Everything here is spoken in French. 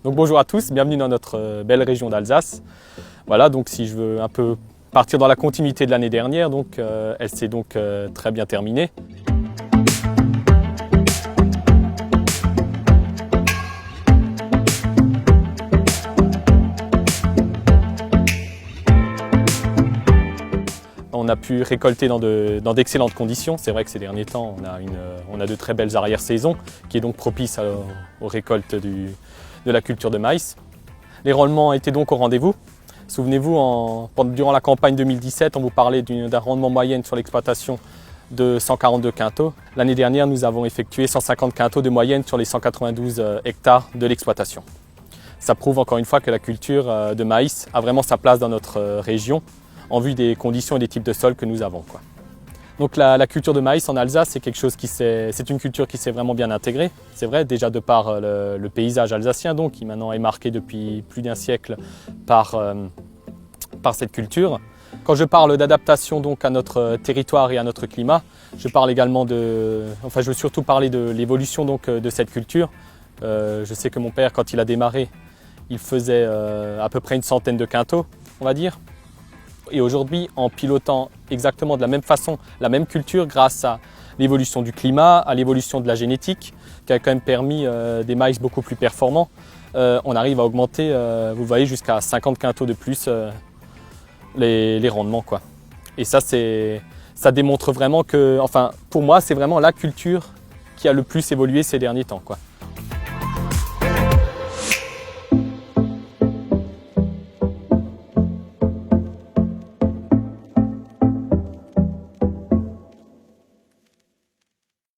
Donc bonjour à tous, bienvenue dans notre belle région d'Alsace. Voilà, donc si je veux un peu partir dans la continuité de l'année dernière, donc elle s'est donc très bien terminée. On a pu récolter dans d'excellentes conditions. C'est vrai que ces derniers temps, on a de très belles arrière-saisons qui est donc propice aux récoltes de la culture de maïs. Les rendements étaient donc au rendez-vous. Souvenez-vous, durant la campagne 2017, on vous parlait d'un rendement moyen sur l'exploitation de 142 quintaux. L'année dernière, nous avons effectué 150 quintaux de moyenne sur les 192 hectares de l'exploitation. Ça prouve encore une fois que la culture de maïs a vraiment sa place dans notre région, en vue des conditions et des types de sols que nous avons, quoi. Donc la culture de maïs en Alsace, c'est une culture qui s'est vraiment bien intégrée. C'est vrai, déjà de par le paysage alsacien, donc, qui maintenant est marqué depuis plus d'un siècle par cette culture. Quand je parle d'adaptation donc à notre territoire et à notre climat, je veux surtout parler de l'évolution donc de cette culture. Je sais que mon père, quand il a démarré, il faisait à peu près une centaine de quintaux, on va dire. Et aujourd'hui, en pilotant exactement de la même façon la même culture grâce à l'évolution du climat, à l'évolution de la génétique, qui a quand même permis des maïs beaucoup plus performants, on arrive à augmenter, vous voyez, jusqu'à 50 quintaux de plus les rendements, quoi. Et ça démontre vraiment que, enfin, pour moi, c'est vraiment la culture qui a le plus évolué ces derniers temps, quoi.